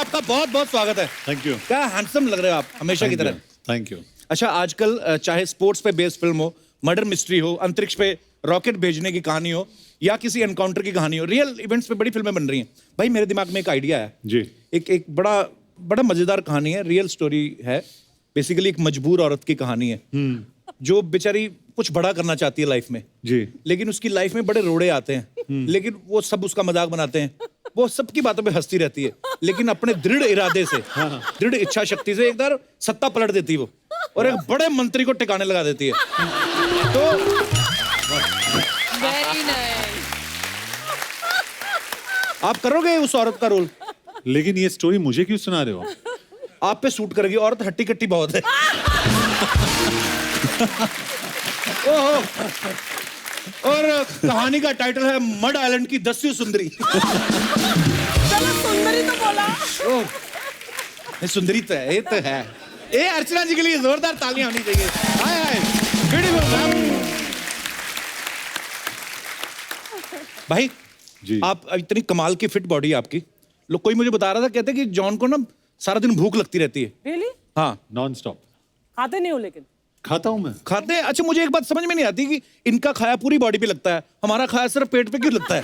आपका बहुत बहुत स्वागत है। Thank you. क्या हैंडसम लग रहे हो आप, हमेशा की तरह। Thank you. अच्छा, आजकल चाहे स्पोर्ट्स पे बेस्ड फिल्म हो, मर्डर मिस्ट्री हो, अंतरिक्ष पे रॉकेट भेजने की कहानी हो, या किसी एनकाउंटर की कहानी हो, रियल इवेंट्स पे बड़ी फिल्में बन रही हैं। भाई मेरे दिमाग में एक आइडिया है जी। एक बड़ा बड़ा मजेदार कहानी है, रियल स्टोरी है। बेसिकली एक मजबूर औरत की कहानी है जो बेचारी कुछ बड़ा करना चाहती है लाइफ में जी। लेकिन उसकी लाइफ में बड़े रोड़े आते हैं लेकिन वो सब उसका मजाक बनाते हैं, वो सबकी बातों पे हंसती रहती है लेकिन अपने दृढ़ इरादे से, दृढ़ इच्छा शक्ति से एक बार सत्ता पलट देती है वो, और एक बड़े मंत्री को ठिकाने लगा देती है। तो Very nice. आप करोगे उस औरत का रोल? लेकिन ये स्टोरी मुझे क्यों सुना रहे हो? आप पे सूट करेगी, औरत हट्टी कट्टी बहुत है। ओहो। और कहानी का टाइटल है मड आइलैंड की 10वीं सुंदरी। चलो सुंदरी तो बोला। ओह, ये सुंदरी तो है, ये तो है। ये अर्चना जी के लिए जोरदार तालियां होनी चाहिए। हाय हाय, ब्यूटीफुल। भाई जी। आप इतनी कमाल की फिट बॉडी है आपकी। लोग, कोई मुझे बता रहा था, कहते कि जॉन को ना सारा दिन भूख लगती रहती है। Really? हाँ, नॉन स्टॉप खाते नहीं हो लेकिन। खाता हूँ मैं। खाते हैं। अच्छा, मुझे एक बात समझ में नहीं आती कि इनका खाया पूरी बॉडी पे लगता है, हमारा खाया सिर्फ पेट पे क्यों लगता है?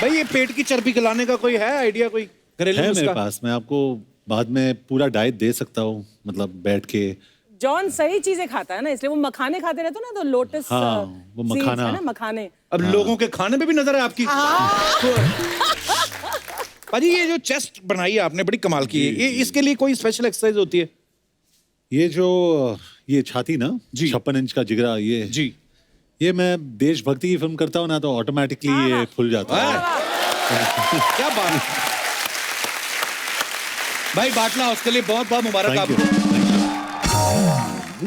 भाई ये पेट की चर्बी खिलाने का कोई है आइडिया, कोई घरेलू है मेरे नुस्खा? पास, मैं आपको बाद में पूरा डाइट दे सकता हूँ, मतलब बैठ के। जॉन सही चीजें खाता है ना, इसलिए वो मखाने खाते रहते हो ना, तो लोटस हाँ, वो मखाना। है ना, मखाने। अब लोगों के खाने पे भी नजर है आपकी। भाजी ये जो चेस्ट बनाई है आपने, बड़ी कमाल की है। ये इसके लिए कोई स्पेशल एक्सरसाइज होती है? ये छाती ना, जी। 56 इंच का जिगरा, ये मैं देशभक्ति की फिल्म करता हूँ ना, तो ऑटोमेटिकली ये फुल जाता है। क्या बात है भाई, बाटला हाउस के लिए बहुत बहुत मुबारक थैंक आपको। यू।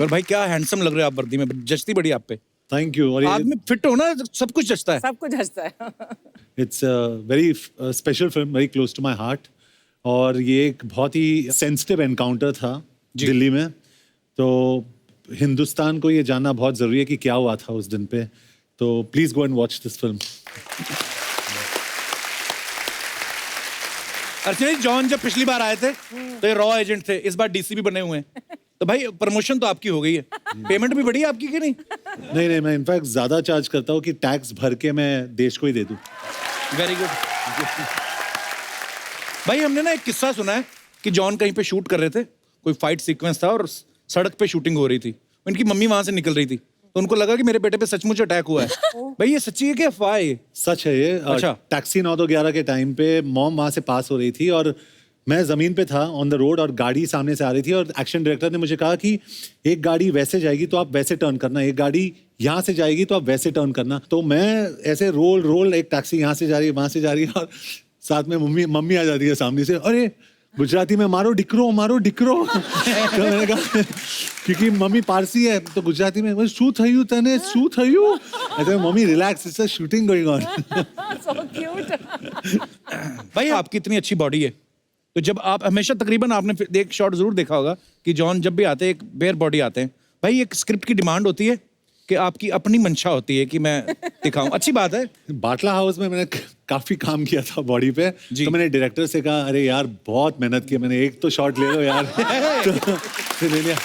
और भाई क्या हैंडसम लग रहे हो आप वर्दी में, जचती बड़ी आप पे। Thank you. और आदमी फिट हो ना, सब कुछ जचता है। सब कुछ हंसता है। It's very special film, very close to my heart. और ये एक बहुत ही सेंसिटिव एनकाउंटर था दिल्ली में, तो हिंदुस्तान को ये जानना बहुत जरूरी है कि क्या हुआ था उस दिन पे। तो please go and watch this film. Archana ji, John जब पिछली बार आए थे तो ये रॉ एजेंट थे, इस बार डीसीपी बने हुए हैं। तो भाई प्रमोशन तो आपकी हो गई है, पेमेंट भी बढ़ी है आपकी कि नहीं? नहीं, मैं इनफैक्ट ज्यादा चार्ज करता हूँ कि टैक्स भर के मैं देश को ही दे दूं। Very good. भाई हमने ना एक किस्सा सुना है कि जॉन कहीं पे शूट कर रहे थे, कोई फाइट सीक्वेंस था और सड़क पे शूटिंग हो रही थी। इनकी मम्मी वहां से निकल रही थी, तो उनको लगा कि मेरे बेटे पे सचमुच अटैक हुआ है। भाई ये सच्ची है क्या अफवाह है? सच है ये। अच्छा। टैक्सी 9-11 के टाइम पे मॉम वहां से पास हो रही थी और मैं जमीन पे था ऑन द रोड, और गाड़ी सामने से आ रही थी, और एक्शन डायरेक्टर ने मुझे कहा कि एक गाड़ी वैसे जाएगी तो आप वैसे टर्न करना, एक गाड़ी यहाँ से जाएगी तो आप वैसे टर्न करना। तो मैं ऐसे रोल एक टैक्सी यहाँ से जा रही है, वहां से जा रही है, और साथ में मम्मी आ जाती है सामने से, अरे गुजराती में मारो डिकरो। तो मैंने कहा, क्योंकि मम्मी पारसी है, तो गुजराती में शू थयू तने, शू थयू। ऐसे mummy relax, it's a shooting going on. So cute. भाई आपकी इतनी अच्छी बॉडी है, तो जब आप हमेशा तकरीबन आपने एक शॉट जरूर देखा होगा कि जॉन जब भी आते हैं एक बेयर बॉडी आते हैं। भाई एक स्क्रिप्ट की डिमांड होती है कि आपकी अपनी मंशा होती है कि मैं दिखाऊं, अच्छी बात है। बाटला हाउस में मैंने काफी काम किया था बॉडी पे, तो मैंने डायरेक्टर से कहा, अरे यार बहुत मेहनत की मैंने, एक तो शॉट ले लो यार। तो फिर ले लिया।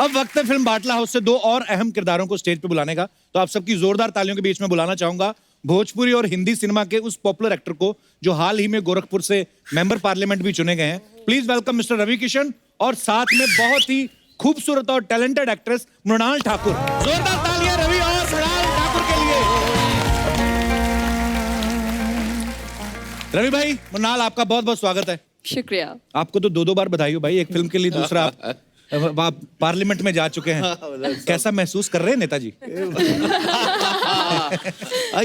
अब वक्त है फिल्म बाटला हाउस से दो और अहम किरदारों को स्टेज पे बुलाने का। तो आप सबकी जोरदार तालियों के बीच में बुलाना चाहूंगा भोजपुरी और हिंदी सिनेमा के उस पॉपुलर एक्टर को जो हाल ही में गोरखपुर से मेंबर पार्लियामेंट भी चुने गए हैं। Please welcome mister Ravi Kishan, और साथ में बहुत ही खूबसूरत और टैलेंटेड एक्ट्रेस मृणाल ठाकुर। जोरदार तालियां रवि और मृणाल ठाकुर के लिए। रवि भाई, मृणाल, आपका बहुत बहुत स्वागत है। शुक्रिया। आपको तो दो बार बधाई हो भाई, एक फिल्म के लिए, दूसरा आप पार्लियामेंट में जा चुके हैं। कैसा महसूस कर रहे हैं नेताजी?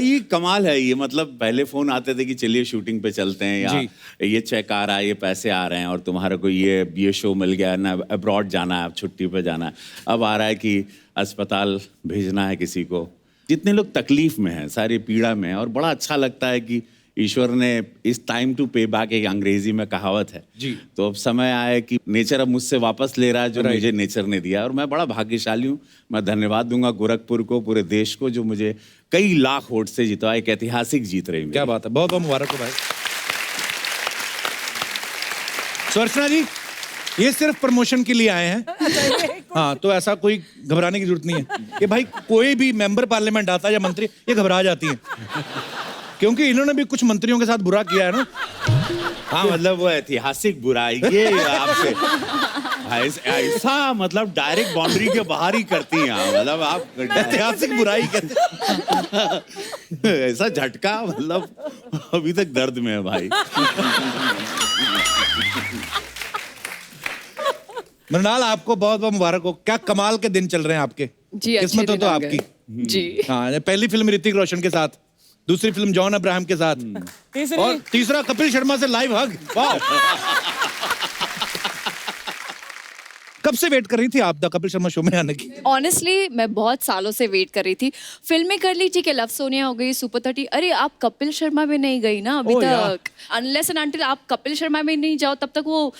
ये कमाल है। ये मतलब पहले फोन आते थे कि चलिए शूटिंग पे चलते हैं, या ये चेक आ रहा है, ये पैसे आ रहे हैं, और तुम्हारा कोई ये शो मिल गया ना, अब्रॉड जाना है, छुट्टी पे जाना है। अब आ रहा है कि अस्पताल भेजना है किसी को। जितने लोग तकलीफ में हैं, सारी पीड़ा में हैं, और बड़ा अच्छा लगता है कि ईश्वर ने इस टाइम टू पे बैक, एक अंग्रेजी में कहावत है जी, तो अब समय आया कि नेचर अब मुझसे वापस ले रहा है जो मुझे नेचर ने दिया, और मैं बड़ा भाग्यशाली हूँ। मैं धन्यवाद दूंगा गोरखपुर को, पूरे देश को, जो मुझे कई लाख वोट से जितवा। एक ऐतिहासिक जीत रही। क्या बात है, बहुत बहुत मुबारक हो भाई। सुअर्चना जी, ये सिर्फ प्रमोशन के लिए आए हैं। हाँ, तो ऐसा कोई घबराने की जरूरत नहीं है कि भाई कोई भी मेंबर पार्लियामेंट आता है या मंत्री, ये घबरा जाती है क्योंकि इन्होंने भी कुछ मंत्रियों के साथ बुरा किया है ना। हाँ, मतलब वो ऐतिहासिक बुराई ये आपसे ऐसा मतलब डायरेक्ट बाउंड्री के बाहर ही करती हैं आप, मतलब आप ऐतिहासिक बुराई कहते ऐसा झटका, मतलब अभी तक दर्द में है भाई। मृणाल, आपको बहुत बहुत मुबारक हो। क्या कमाल के दिन चल रहे हैं आपके। जी, अच्छे किस्मत हो दिन तो आ गए। आपकी। जी। हाँ, पहली फिल्म ऋतिक रोशन के साथ, दूसरी फिल्म जॉन अब्राहम के साथ, और तीसरा कपिल शर्मा से लाइव हग। वाह। कब से वेट कर रही थी आप द कपिल शर्मा शो में आने की? ऑनेस्टली मैं बहुत सालों से वेट कर रही थी। फिल्में कर ली, ठीक है, लव सोनिया हो गई, सुपर 30, अरे आप कपिल शर्मा में नहीं गई ना अभी तक। अनलेस एंड अनटिल आप कपिल शर्मा में नहीं जाओ, तब तक वो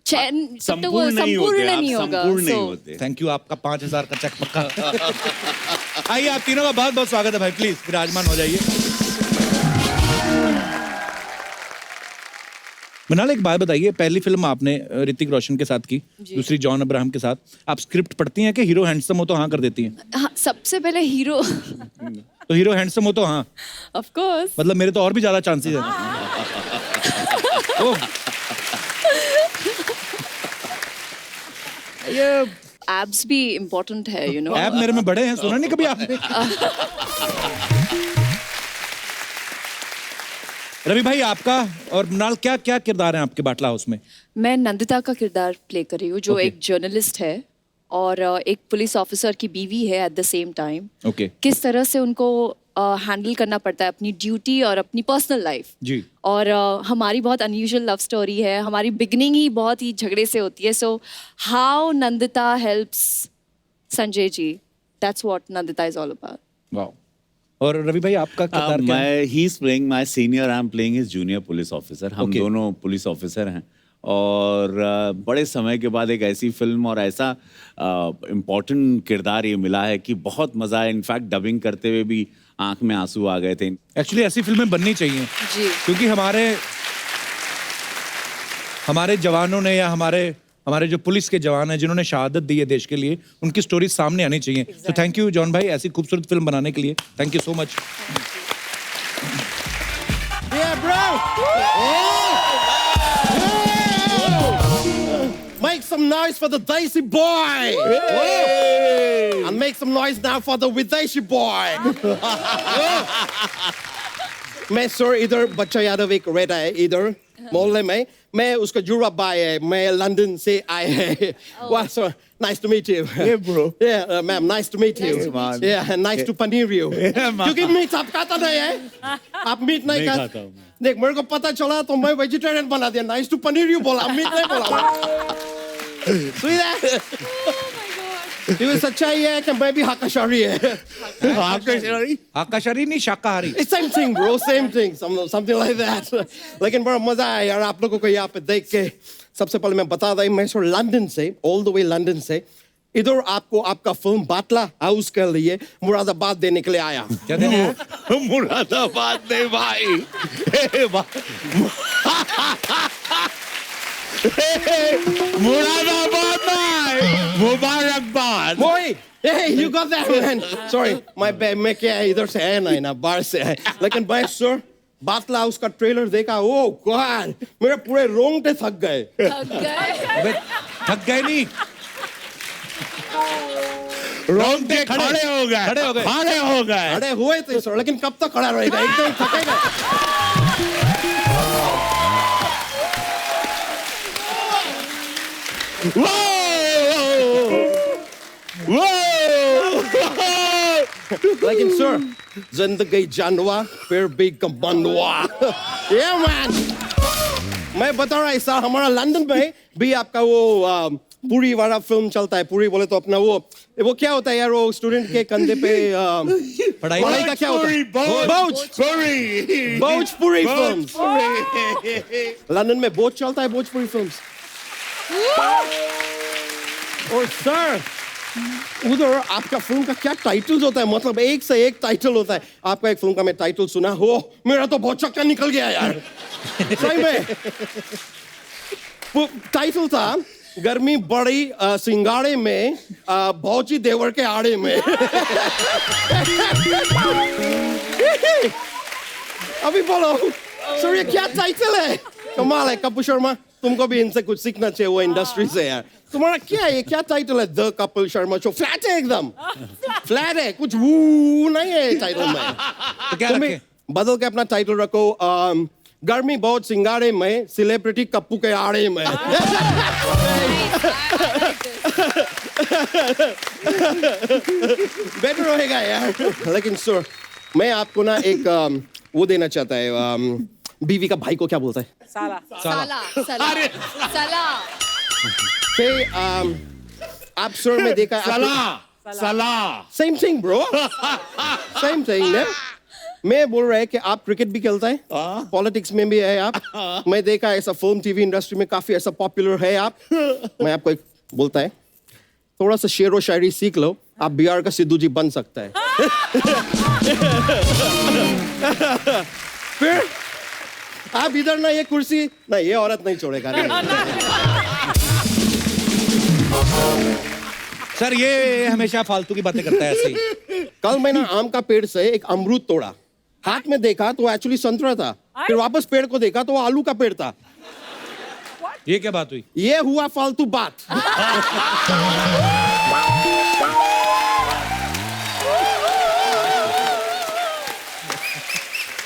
चैन, तब तक वो संपूर्ण नहीं होगा। थैंक यू, आपका 5,000 का चेक पक्का। आइए, आप तीनों का बहुत बहुत स्वागत है भाई, प्लीज विराजमान हो जाइए। मृणाल, एक बात बताइए, पहली फिल्म आपने ऋतिक रोशन के साथ की, दूसरी जॉन अब्राहम के साथ। आप स्क्रिप्ट पढ़ती हैं कि हीरो हैंडसम हो तो हाँ कर देती हैं? हाँ, सबसे पहले हीरो। तो हीरो हैंडसम हो तो हाँ? Of course. मतलब मेरे तो और भी ज्यादा चांसेस हैं। ओह, ये एब्स भी इम्पोर्टेंट है, यू नो। ऐप मेरे में बड़े हैं, सुना नहीं कभी आपने? रवि भाई, आपका और मृणाल, क्या क्या किरदार हैं आपके बाटला हाउस में? मैं नंदिता का किरदार प्ले कर रही हूँ, जो एक जर्नलिस्ट है और एक पुलिस ऑफिसर की बीवी है at the same time. Okay. किस तरह से उनको हैंडल करना पड़ता है अपनी ड्यूटी और अपनी पर्सनल लाइफ। जी। और हमारी बहुत अनयूजुअल लव स्टोरी है। हमारी बिगनिंग ही बहुत ही झगड़े से होती है। So how Nandita helps Sanjay ji, that's what Nandita is all about. Wow. और रवि भाई, आपका किरदार क्या है? He is playing my senior, I am playing his junior police officer. हम दोनों पुलिस ऑफिसर हैं और बड़े समय के बाद एक ऐसी फिल्म और ऐसा इम्पोर्टेंट किरदार ये मिला है कि बहुत मजा है। इनफैक्ट डबिंग करते हुए भी आंख में आंसू आ गए थे। एक्चुअली ऐसी फिल्में बननी चाहिए जी। क्योंकि हमारे जवानों ने या हमारे जो पुलिस के जवान हैं जिन्होंने शहादत दी है देश के लिए, उनकी स्टोरी सामने आनी चाहिए। तो थैंक यू जॉन भाई, ऐसी खूबसूरत फिल्म बनाने के लिए। Thank you so much. Make some noise for the Desi boy! And make some noise now for the Videshi boy! मैं सर इधर बच्चा यादव एक रहता है इधर मोहल्ले में। मैं उसका जुड़ा भाई है, मैं लंदन से आए हैं। Wow, sir, nice to meet you. Hey, bro. Yeah, ma'am, nice to meet you. Nice, man. Yeah, nice to paneer you. क्योंकि मीट आप खाता नहीं है, आप मीट नहीं खाता। देख, मेरे को पता चला तो मैं वेजिटेरियन बना दिया। Nice to paneer you बोला, मीट नहीं बोला। सुई दे। ये सच्चाई है कि मैं भी हाकाशारी है। आकाशारी नहीं, शाकाहारी। It's same thing, bro, same thing, something like that. लेकिन बड़ा मजा आया यार आप लोगों को यहाँ पे देख के। सबसे पहले मैं बता दूं, मैं लंदन से, all the way लंदन से इधर आपको आपका फिल्म बाटला हाउस के लिए मुरादाबाद देने के लिए आया। क्या देने आया? मुरादाबाद नहीं भाई, मुरादाबाद नहीं, मुबारकबाद। Boy, hey, you got that man. Sorry, my bad. मैं क्या है, इधर से है नहीं ना, बाहर से है। लेकिन भाई सर, बाटला हाउस का ट्रेलर देखा, ओह गॉड, मेरे पूरे रोंगटे थक गए। अबे, थक गए नहीं, रोंगटे खड़े हो गए। अरे हुए थे सर, लेकिन कब तक खड़ा रहेगा, एकदम थकेगा। लेकिन सर, जिंदगी जानवा फिर भी कमंडवा। Yeah man, मैं बता रहा ऐसा हमारा लंदन में भी आपका वो पूरी वाला फिल्म चलता है। पूरी बोले तो अपना वो क्या होता है यार, वो स्टूडेंट के कंधे पे पढ़ाई का क्या होता है? भोजपुरी फिल्म्स। लंदन में बहुत चलता है भोजपुरी फिल्म्स। और सर, उधर आपका फिल्म का क्या टाइटल्स होता है, मतलब एक से एक टाइटल होता है। आपका एक फिल्म का मैं टाइटल सुना हो, मेरा तो बहुत चक्कर निकल गया यार। सही में टाइटल था गर्मी बड़ी सिंगाड़े में भौजी देवर के आड़े में। अभी बोलो सर ये क्या टाइटल है? कमाल है कपिल शर्मा, तुमको भी इनसे कुछ सीखना चाहिए, वो इंडस्ट्री से यार। तुम्हारा क्या है, ये क्या टाइटल है? The Kapil Sharma show. Flat है एकदम, फ्लैट है, कुछ वो नहीं है टाइटल में। तो क्या तुम भी रखें? बदल के अपना टाइटल रखो, गर्मी बहुत सिंगाड़े में सेलिब्रिटी कप्पू के आड़े में। बेटर रहेगा यार। लेकिन सर मैं आपको ना एक वो देना चाहता है, बीवी का भाई को क्या बोलता है? साला। साला साला साला Hey, आप सर में देखा सला same thing bro, same thing ना। मैं बोल रहा है कि आप क्रिकेट भी खेलता है, पॉलिटिक्स में भी है आप। मैं देखा ऐसा फिल्म टीवी इंडस्ट्री में काफी ऐसा पॉपुलर है आप। मैं आपको एक बोलता है, थोड़ा सा शेर व शायरी सीख लो, आप बिहार का सिद्धू जी बन सकता है। फिर आप इधर ना ये कुर्सी ना ये औरत नहीं छोड़ेगा। सर ये हमेशा फालतू की बातें करता है ऐसे ही। कल मैंने आम का पेड़ से एक अमरूद तोड़ा, हाथ में देखा तो एक्चुअली संतरा था, फिर वापस पेड़ को देखा तो वो आलू का पेड़ था। ये क्या बात हुई? ये हुआ फालतू बात।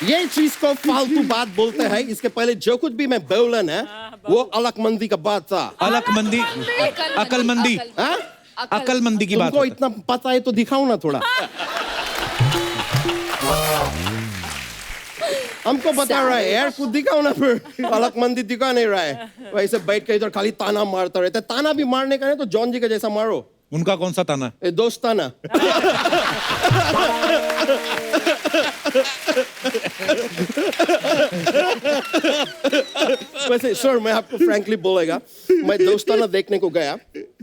ये चीज को फालतू बात बोलते हैं। इसके पहले जो कुछ भी मैं बोला ना वो अलकमंदी का बात था। अलकमंदी, अकलमंदी, हाँ? अकलमंदी की बात तुमको होता है। इतना पता है तो दिखाओ ना थोड़ा। हमको बता रहा है यार, कुछ दिखाओ ना। फिर अलकमंदी दिखा नहीं रहा है, वैसे बैठ के इधर खाली ताना मारता रहता है। ताना भी मारने का नहीं तो जॉन जी का जैसा मारो। उनका कौन सा ताना? ए दोस्ताना। वैसे सर मैं आपको फ्रैंकली बोलेगा, मैं दोस्ताना देखने को गया,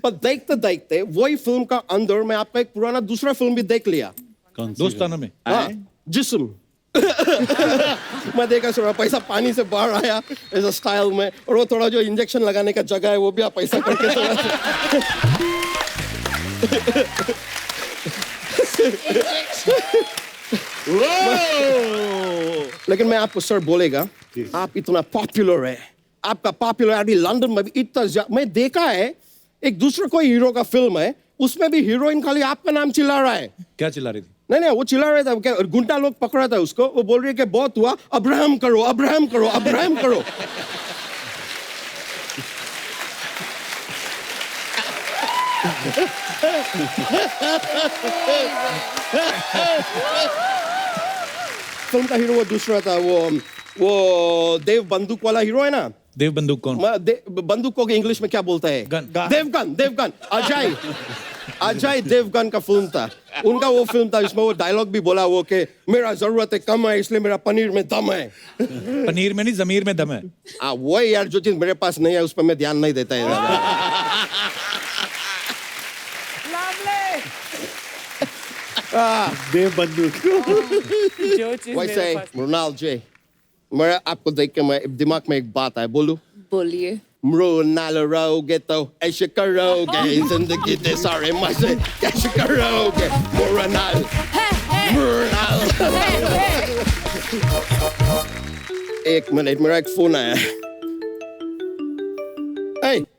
पर देखते देखते वही फिल्म का अंदर मैं आपका एक पुराना दूसरा फिल्म भी देख लिया। कौन सी? दोस्ताना में? हाँ, जिस्म। मैं देखा सर पैसा पानी से बाहर आया ऐसा स्टाइल में, और वो थोड़ा जो इंजेक्शन लगाने का जगह है वो भी आप पैसा करके थोड़ा लेकिन मैं आपको सर बोलेगा, आप इतना पॉपुलर है, आपका पॉपुलरिटी लंदन में भी इतना मैं देखा है। एक दूसरे कोई हीरो का फिल्म है, उसमें भी हीरोइन खाली आपका नाम चिल्ला रहा है। क्या चिल्ला रही थी? नहीं वो चिल्ला रहा था, क्या गुंडा लोग पकड़ा था उसको, वो बोल रही है कि बहुत हुआ, अब्राहम करो, अब्राहम करो, अब्राहम करो। फिल्म का हीरो वो दूसरा था, वो देव बंदूक वाला हीरो है ना। देव बंदूक कौन? बंदूक को इंग्लिश में क्या बोलता है? गन। देवगन, देवगन, अजय देवगन का फिल्म था। उनका वो फिल्म था जिसमें वो डायलॉग भी बोला वो कि मेरा जरूरत है कम है इसलिए मेरा पनीर में दम है। पनीर में नहीं जमीर में दम है। वो यार जो चीज मेरे पास नहीं है उस पर मैं ध्यान नहीं देता है। देव बंदूक। जो चीज वैसे मेरे पास मृणाल जी, मेरा आपको देख के मैं दिमाग में एक बात है, बोलूं? बोलिए। मृणाल रहोगे तो ऐसे करोगे, जिंदगी दे सारे मजे कैसे करोगे? मृणाल, मृणाल। एक मिनट मेरा एक फोन आया।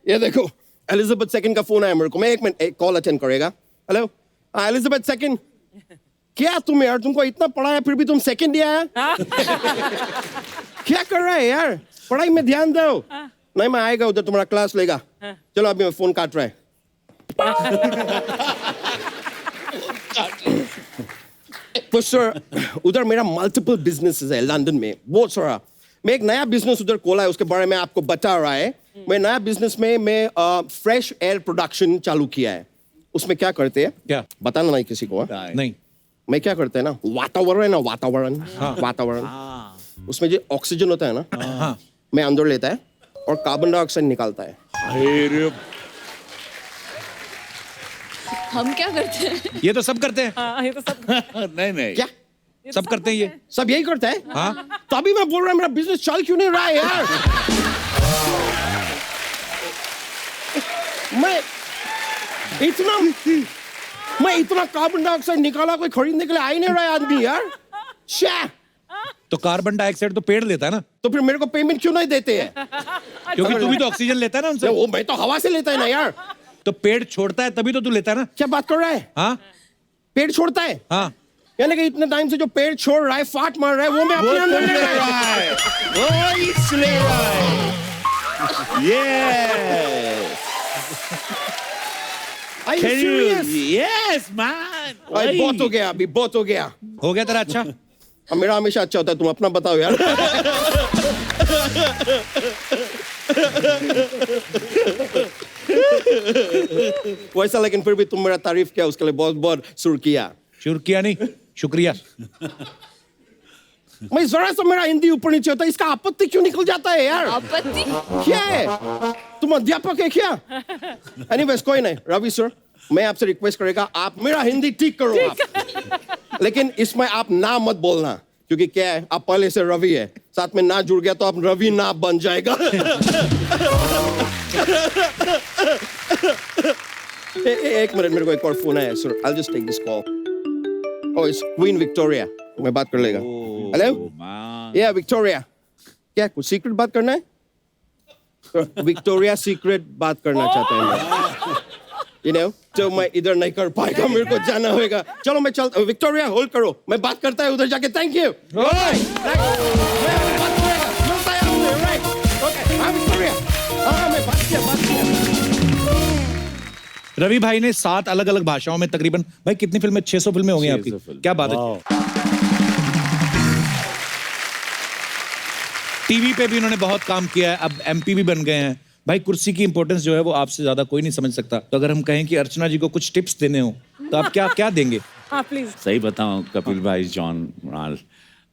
ये देखो एलिजाबेथ सेकंड का फोन आया मेरे को। मैं एक मिनट कॉल अटेंड करेगा। हेलो, हाँ एलिजाबेथ सेकंड। क्या तुम यार, तुमको इतना पढ़ा है फिर भी तुम सेकंड ही आया? क्या कर रहा है यार, पढ़ाई में ध्यान दो। नहीं मैं आएगा उधर तुम्हारा क्लास लेगा। चलो अभी मैं फोन काट रहा है। तो सर उधर मेरा मल्टीपल बिजनेसेस है लंदन में, बहुत सारा। मैं एक नया बिजनेस उधर खोला है, उसके बारे में आपको बता रहा है। मैं नया बिजनेस में मैं फ्रेश एयर प्रोडक्शन चालू किया है। उसमें क्या करते हैं? क्या? बताना नहीं किसी को। नहीं। मैं क्या करते हैं ना, वातावरण है ना, वातावरण उसमें जो ऑक्सीजन होता है ना, मैं अंदर लेता है और कार्बन डाइऑक्साइड निकालता है। हम क्या करते हैं? ये तो सब करते हैं। हाँ, ये तो सब नहीं क्या सब करते हैं ये। सब यही करते हैं? हाँ। तो अभी मैं बोल रहा हूँ मेरा बिजनेस चल क्यों नहीं रहा है यार? मैं इतना कार्बन डाइऑक्साइड निकाला, कोई खरीदने के लिए आ ही नहीं रहा है आदमी यार। श्या। तो कार्बन डाइऑक्साइड तो पेड़ लेता है ना, तो फिर मेरे को पेमेंट क्यों नहीं देते हैं? क्योंकि तू भी तो ऑक्सीजन लेता है ना उनसे। वो मैं तो हवा से लेता है ना यार। तो पेड़ छोड़ता है तभी तो तू लेता है ना। क्या बात कर रहा है? हाँ पेड़ छोड़ता है? हाँ, यानी कि इतने टाइम से जो पेड़ छोड़ रहा है, फाट मार रहा है, वो मैं अपने अंदर ले रहा है। वो इसलिए Yes. Are you Can you? serious? Yes, man. भाई बहुत हो गया, अभी बहुत हो गया। हो गया तेरा अच्छा। अब मेरा हमेशा अच्छा होता है, तुम अपना बताओ यार। वैसा, लेकिन फिर भी तुम मेरा तारीफ किया, उसके लिए बहुत बहुत शुक्रिया। शुक्रिया नहीं, शुक्रिया। मैं जरा सा मेरा हिंदी ऊपर नीचे होता है, इसका आपत्ति क्यों निकल जाता है यार? आपत्ति? क्या है? तुम अध्यापक है क्या? एनीवेज कोई नहीं, रवि सर, मैं आपसे रिक्वेस्ट करेगा, आप मेरा हिंदी ठीक करो आप। लेकिन इसमें आप ना मत बोलना, क्योंकि क्या है, आप पहले से रवि है, साथ में ना जुड़ गया तो आप रवि ना बन जाएगा। एक मिनट, मेरे को एक और फोन है sir, I just take this call. Oh, it's Queen Victoria, मैं बात कर लेगा। हेलो, या विक्टोरिया, क्या कुछ सीक्रेट बात करना है? विक्टोरिया सीक्रेट बात करना चाहते हैं, you know? तो मैं इधर नहीं कर पाएगा, मेरे को जाना होगा। चलो मैं चलता हूँ। विक्टोरिया होल्ड करो, मैं बात करता है उधर जाके। Thank you. रवि भाई ने 7 अलग अलग भाषाओं में तकरीबन, भाई कितनी फिल्में, 600 फिल्में हो गई आपकी। क्या बात है। टीवी पे भी उन्होंने बहुत काम किया है, अब एमपी भी बन गए हैं। भाई कुर्सी की इंपॉर्टेंस जो है वो आपसे ज्यादा कोई नहीं समझ सकता। तो अगर हम कहें कि अर्चना जी को कुछ टिप्स देने हो तो आप क्या क्या देंगे? हाँ प्लीज। सही बताऊं कपिल भाई, जॉन मृणाल,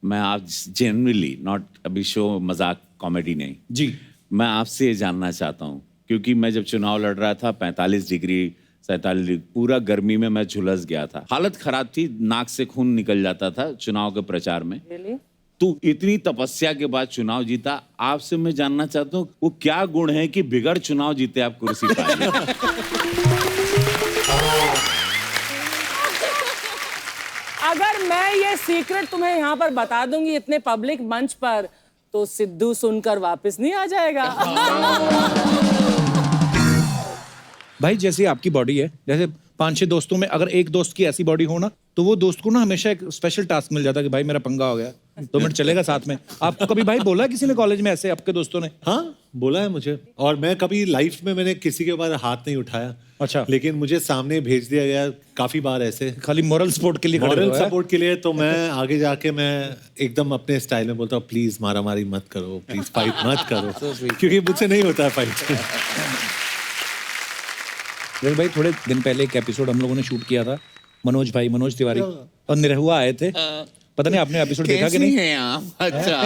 मैं आज जेन्युइनली, नॉट अभी शो मजाक कॉमेडी नहीं जी, मैं आपसे ये जानना चाहता हूँ, क्योंकि मैं जब चुनाव लड़ रहा था 45 डिग्री 47 डिग्री पूरा गर्मी में मैं झुलस गया था, हालत खराब थी, नाक से खून निकल जाता था चुनाव के प्रचार में। तू इतनी तपस्या के बाद चुनाव जीता, आपसे मैं जानना चाहता हूँ वो क्या गुण है कि बिगड़ चुनाव जीते आप कुर्सी पाए? अगर मैं ये सीक्रेट तुम्हें यहाँ पर बता दूंगी इतने पब्लिक मंच पर, तो सिद्धू सुनकर वापस नहीं आ जाएगा। भाई जैसे आपकी बॉडी है, जैसे 5-6 दोस्तों में अगर एक दोस्त की ऐसी बॉडी हो ना, तो वो दोस्त को ना हमेशा एक स्पेशल टास्क मिल जाता है कि भाई मेरा पंगा हो गया, 2 मिनट चलेगा साथ में। आपको कभी भाई बोला किसी ने कॉलेज में ऐसे आपके दोस्तों ने? हाँ, बोला है मुझे। और मैं कभी लाइफ में मैंने किसी के ऊपर हाथ नहीं उठाया। अच्छा। लेकिन मुझे सामने भेज दिया गया काफी बार ऐसे, खाली मॉरल सपोर्ट के लिए खड़े मॉरल हो, है? सपोर्ट के लिए। तो मैं आगे जाके मैं एकदम अपने स्टाइल में बोलता हूँ, प्लीज मारामारी मत करो, प्लीज फाइट मत करो, क्योंकि मुझसे नहीं होता फाइट। भाई थोड़े दिन पहले एक एपिसोड हम लोगों ने शूट किया था, मनोज तिवारी और निरहुआ आए थे। पता नहीं आपने एपिसोड देखा कि नहीं? है आप? अच्छा।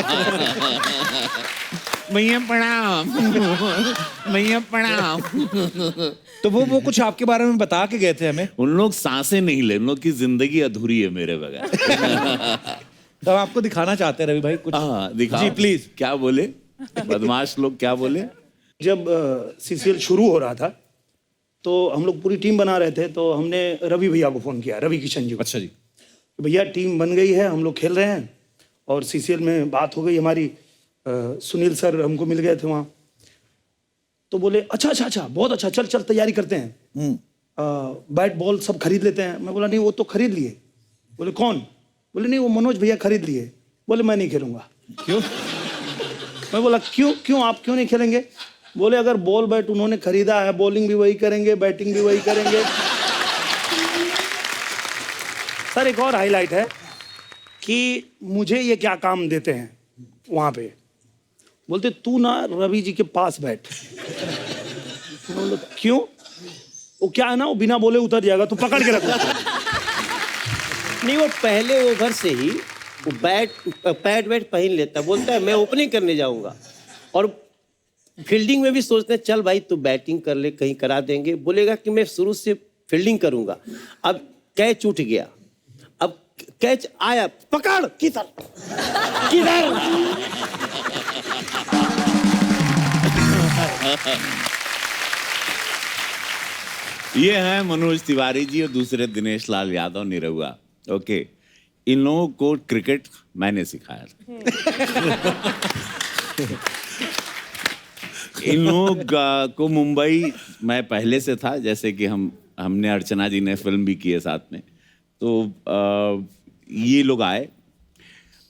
भैया प्रणाम। भैया प्रणाम। तो वो कुछ आपके बारे में बता के गए थे हमें। उन लोग सांसें नहीं ले, उन लोग की जिंदगी अधूरी है मेरे बगैर। तो हम आपको दिखाना चाहते हैं रवि भाई कुछ। हाँ, दिखाओ। जी प्लीज। क्या बोले बदमाश लोग, क्या बोले? जब सीसीएल शुरू हो रहा था तो हम लोग पूरी टीम बना रहे थे, तो हमने रवि भैया को फ़ोन किया, रवि किशन जी को। अच्छा जी। भैया टीम बन गई है, हम लोग खेल रहे हैं और सीसीएल में बात हो गई हमारी, सुनील सर हमको मिल गए थे वहाँ। तो बोले अच्छा बहुत अच्छा, चल तैयारी करते हैं, बैट बॉल सब खरीद लेते हैं। मैं बोला नहीं, वो तो खरीद लिए। बोले कौन? बोले नहीं, वो मनोज भैया खरीद लिए। बोले मैं नहीं खेलूंगा। क्यों? मैं बोला क्यों आप क्यों नहीं खेलेंगे? बोले अगर बॉल बैट उन्होंने खरीदा है, बॉलिंग भी वही करेंगे, बैटिंग भी वही करेंगे। सर एक और हाईलाइट है कि मुझे ये क्या काम देते हैं वहां पे, बोलते तू ना रवि जी के पास बैठ। बोले क्यों? वो क्या है ना, वो बिना बोले उतर जाएगा, तू पकड़ के रख। नहीं, वो पहले ओवर से ही वो पैड वैट पहन लेता, बोलता है मैं ओपनिंग करने जाऊंगा। और फील्डिंग में भी सोचते हैं चल भाई तू बैटिंग कर ले, कहीं करा देंगे। बोलेगा कि मैं शुरू से फील्डिंग करूंगा। अब कैच उठ गया, अब कैच आया, पकड़ किधर। ये हैं मनोज तिवारी जी और दूसरे दिनेश लाल यादव निरहुआ। ओके, इन लोगों को क्रिकेट मैंने सिखाया था। इन लोगों को मुंबई मैं पहले से था, जैसे कि हमने अर्चना जी ने फिल्म भी की है साथ में, तो ये लोग आए।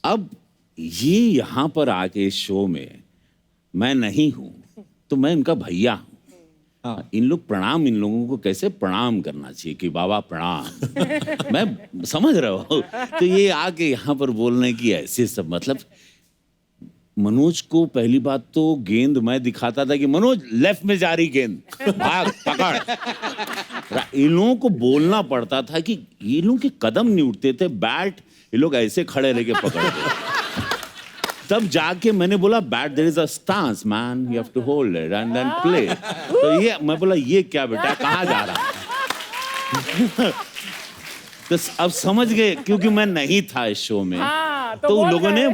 अब ये यहाँ पर आके इस शो में मैं नहीं हूँ, तो मैं इनका भैया हूँ। हाँ, इन लोगों को कैसे प्रणाम करना चाहिए कि बाबा प्रणाम। मैं समझ रहा हूँ, तो ये आके यहाँ पर बोलने की ऐसे सब, मतलब मनोज को पहली बात तो गेंद मैं दिखाता था कि मनोज लेफ्ट में जा रही गेंद, भाग पकड़। इन लोगों को बोलना पड़ता था कि ये लोग के कदम नहीं उठते थे, बैट ये लोग ऐसे खड़े रह के पकड़ते। तब जाके मैंने बोला bat there is a stance man, you have to hold it and then play. तो ये मैं बोला ये क्या बेटा, कहाँ जा रहा है? तो अब समझ गए, क्योंकि मैं नहीं था इस शो में। तो लोगों ने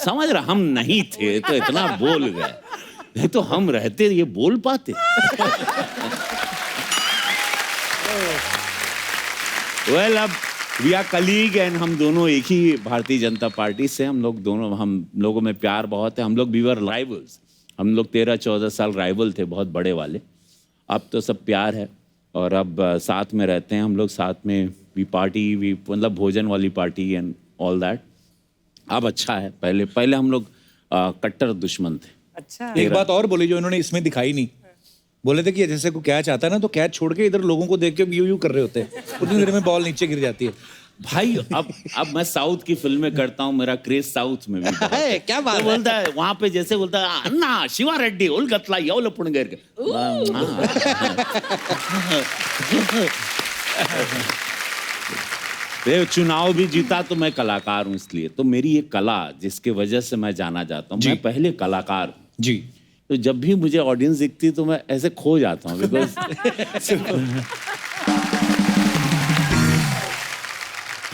समझ रहा हम नहीं थे तो इतना बोल गए, नहीं तो हम रहते ये बोल पाते। वेल, अब वी आर कलीग एंड हम दोनों एक ही भारतीय जनता पार्टी से, हम लोगों में प्यार बहुत है। हम लोग वी वर राइवल्स, हम लोग 13-14 साल राइवल थे, बहुत बड़े वाले। अब तो सब प्यार है और अब साथ में रहते हैं हम लोग, साथ में वी मतलब भोजन वाली पार्टी एंड ऑल दैट। अब अच्छा है, पहले हम लोग कट्टर दुश्मन थे। अच्छा, एक बात और बोली जो इन्होंने इसमें दिखाई नहीं, बोले थे कि जैसे कोई कैच आता है ना तो कैच छोड़ के इधर लोगों को देख के यू कर रहे होते हैं, उतनी देर में बॉल नीचे गिर जाती है। भाई अब मैं साउथ की फिल्में करता हूँ, मेरा क्रेज साउथ में भी बहुत है। क्या बात तो बोलता है वहां पे, जैसे बोलता है अन्ना शिवा रेड्डी उलगतला यौल पुणगेर के। चुनाव भी जीता तो मैं कलाकार हूँ, इसलिए तो मेरी ये कला जिसके वजह से मैं जाना जाता हूँ, मैं पहले कलाकार जी। तो जब भी मुझे ऑडियंस दिखती तो मैं ऐसे खो जाता हूँ, बिकॉज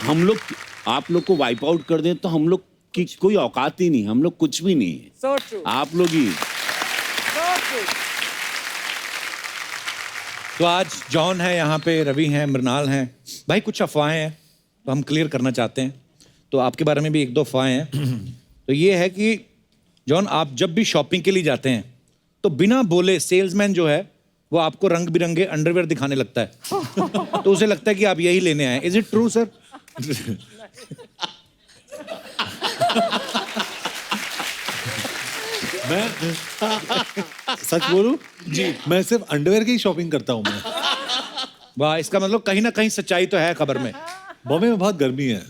हम लोग आप लोग को वाइप आउट कर दें तो हम लोग की कोई औकात ही नहीं, हम लोग कुछ भी नहीं है। so true. आप लोग ही। So true. तो आज जॉन है यहाँ पे, रवि हैं, मृणाल हैं। भाई कुछ अफवाहें हैं तो हम क्लियर करना चाहते हैं, तो आपके बारे में भी 1-2 अफवाहें हैं। तो ये है कि जॉन, आप जब भी शॉपिंग के लिए जाते हैं तो बिना बोले सेल्समैन जो है वो आपको रंग बिरंगे अंडरवेयर दिखाने लगता है, तो उसे लगता है कि आप यही लेने आए। Is it true sir? मैं सच बोलूं जी, मैं सिर्फ अंडरवेयर की ही शॉपिंग करता हूं मैं। वाह, इसका मतलब कहीं ना कहीं सच्चाई तो है खबर में। बॉम्बे में बहुत गर्मी है।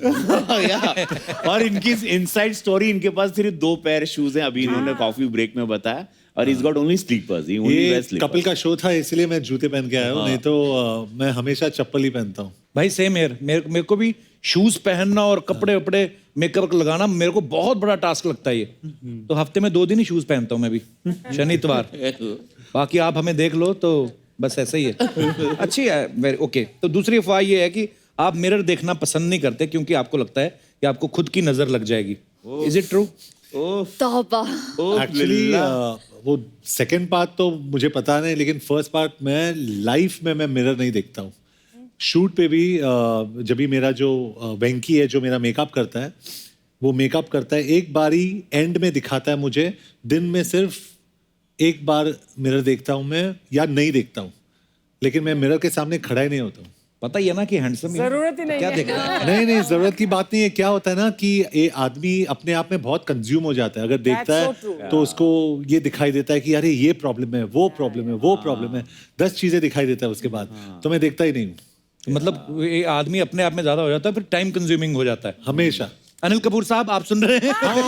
और इनकी इनसाइड स्टोरी, इनके पास सिर्फ 2 पेयर शूज हैं, अभी इन्होंने कॉफी ब्रेक में बताया, और इज गॉट ओनली स्लीपर्स। ये कपिल का शो था इसलिए मैं जूते पहन के आया हूँ, नहीं तो मैं हमेशा चप्पल ही पहनता हूँ। भाई सेम यार, मेरे को भी शूज पहनना और कपड़े वपड़े मेकअप लगाना मेरे को बहुत बड़ा टास्क लगता है ये। तो हफ्ते में 2 दिन ही शूज पहनता हूँ मैं भी, शनि इतवार। बाकी आप हमें देख लो तो बस ऐसा ही है। अच्छी है, वेरी ओके। तो दूसरी अफवाह ये है कि आप मिरर देखना पसंद नहीं करते क्योंकि आपको लगता है कि आपको खुद की नजर लग जाएगी। Is it true? तौबा। एक्चुअली वो सेकंड पार्ट तो मुझे पता नहीं, लेकिन फर्स्ट पार्ट मैं लाइफ में मैं मिरर नहीं देखता हूँ। शूट पे भी जब भी मेरा जो वेंकी है जो मेरा मेकअप करता है, वो मेकअप करता है, एक बार ही एंड में दिखाता है मुझे, दिन में सिर्फ एक बार मिरर देखता हूँ मैं, या नहीं देखता हूँ, लेकिन मैं मिरर के सामने खड़ा ही नहीं होता हूँ। पता ही है ना कि हैंडसम जरूरत ही नहीं क्या है। देख रहा है? नहीं जरूरत की बात नहीं है। क्या होता है ना कि ये आदमी अपने आप में बहुत कंज्यूम हो जाता है, अगर देखता That's है so true. तो उसको ये दिखाई देता है कि अरे ये प्रॉब्लम है, वो प्रॉब्लम है, वो प्रॉब्लम है, 10 चीजें दिखाई देता है उसके बाद, तो मैं देखता ही नहीं हूँ मतलब ये आदमी अपने आप में ज्यादा हो जाता है, फिर टाइम कंज्यूमिंग हो जाता है हमेशा। अनिल कपूर साहब, आप सुन रहे हैं? अनिल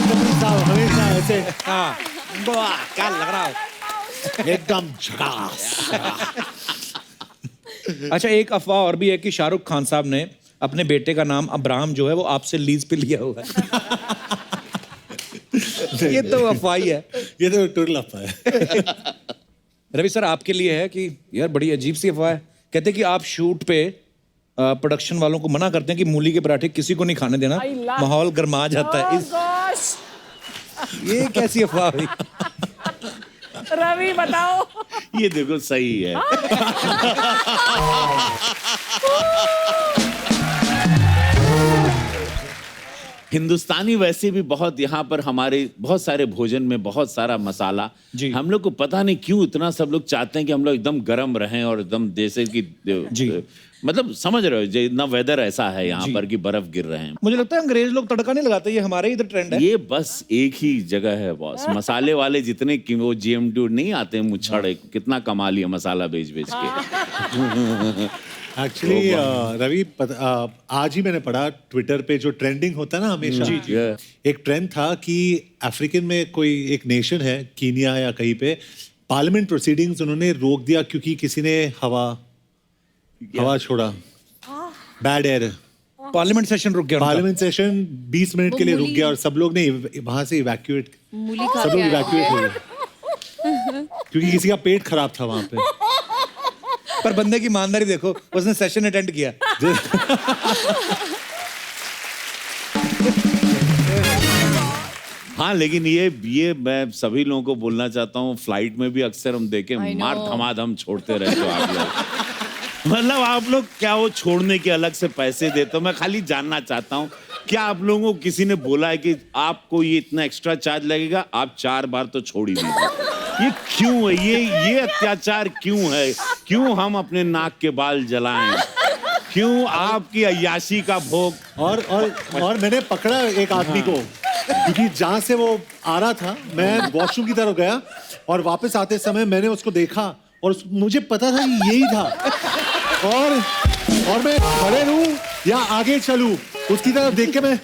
कपूर साहब हमेशा ऐसे हाँ, वाह, क्या लग रहा है? एकदम झकास। अच्छा, एक अफवाह और भी है कि शाहरुख खान साहब ने अपने बेटे का नाम अब्राहम जो है वो आपसे लीज पे लिया हुआ है। ये तो अफवाह ही है। ये तो टुरल अफवाह है। रवि सर, आपके लिए है कि यार बड़ी अजीब सी अफवाह है, कहते हैं कि आप शूट पे प्रोडक्शन वालों को मना करते हैं कि मूली के पराठे किसी को नहीं खाने देना, माहौल गर्मा जाता है। Oh gosh! ये कैसी अफवाह हुई? रवि बताओ। ये देखो सही है। हिंदुस्तानी वैसे भी बहुत, यहाँ पर हमारे बहुत सारे भोजन में बहुत सारा मसाला। जी। हम लोग को पता नहीं क्यों इतना सब लोग चाहते हैं कि हम लोग एकदम गर्म रहें और एकदम जैसे कि जी। मतलब समझ रहे हो, इतना वेदर ऐसा है यहाँ पर कि बर्फ गिर रहे हैं। मुझे लगता है अंग्रेज लोग तड़का नहीं लगाते, ये हमारे इधर ट्रेंड है। ये बस एक ही जगह है बॉस, मसाले वाले जितने कि वो GM2 नहीं आते मुच्छड़, कितना कमा लिया मसाला बेच बेच के। एक्चुअली रवि आज ही मैंने पढ़ा ट्विटर पे, जो ट्रेंडिंग होता है ना हमेशा, एक ट्रेंड था कि अफ्रीकन में कोई एक नेशन है, कीनिया या कहीं पे, पार्लियामेंट प्रोसीडिंग्स उन्होंने रोक दिया क्योंकि किसी ने हवा छोड़ा, बैड एयर। पार्लियामेंट सेशन रुक गया उनका। पार्लियामेंट सेशन 20 मिनट के लिए रुक गया और सब लोग ने वहां से इवैक्यूएट, सब लोग इवैक्यूएट हो गए क्योंकि किसी का पेट खराब था वहां पे। पर बंदे की ईमानदारी देखो, उसने सेशन अटेंड किया। हाँ, लेकिन ये मैं सभी लोगों को बोलना चाहता हूँ, फ्लाइट में भी अक्सर हम देखें मार धमाधम छोड़ते रहते हो आप लोग। मतलब आप लोग क्या वो छोड़ने के अलग से पैसे देते हो? मैं खाली जानना चाहता हूँ, क्या आप लोगों को किसी ने बोला है कि आपको ये इतना एक्स्ट्रा चार्ज लगेगा, आप 4 बार तो छोड़ ही दीजिए? ये क्यों है? ये अत्याचार क्यों है? क्यों हम अपने नाक के बाल जलाएं? क्यों आपकी अय्याशी का भोग? और मैंने पकड़ा एक आदमी को, क्योंकि जहां से वो आ रहा था, मैं वॉशरूम की तरफ गया और वापस आते समय मैंने उसको देखा और मुझे पता था कि यही था, और मैं खड़े रहूं या आगे चलूं, उसकी तरफ देख के मैं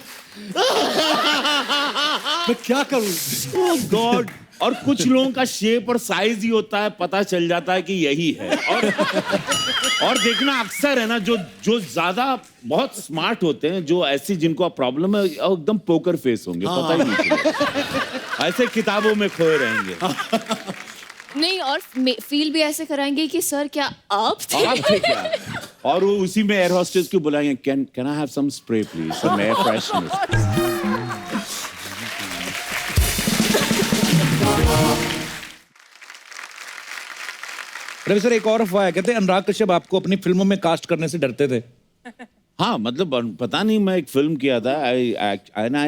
क्या करूं? ओह गॉड! और कुछ लोगों का शेप और साइज ही होता है, पता चल जाता है कि यही है। और देखना अक्सर है ना, जो ज्यादा बहुत स्मार्ट होते हैं, जो ऐसी जिनको प्रॉब्लम है, एकदम पोकर फेस होंगे, पता ही नहीं चलेगा। ऐसे किताबों में खोए रहेंगे। नहीं, और फील भी ऐसे कराएंगे कि सर क्या आप थे क्या? और वो उसी में एयर होस्टेस को बुलाएंगे, can I have some spray please, some air freshener. Ravi sir, एक और अफवाह है, कहते हैं अनुराग कश्यप आपको अपनी फिल्मों में कास्ट करने से डरते थे। हाँ, मतलब पता नहीं, मैं एक फिल्म किया था, I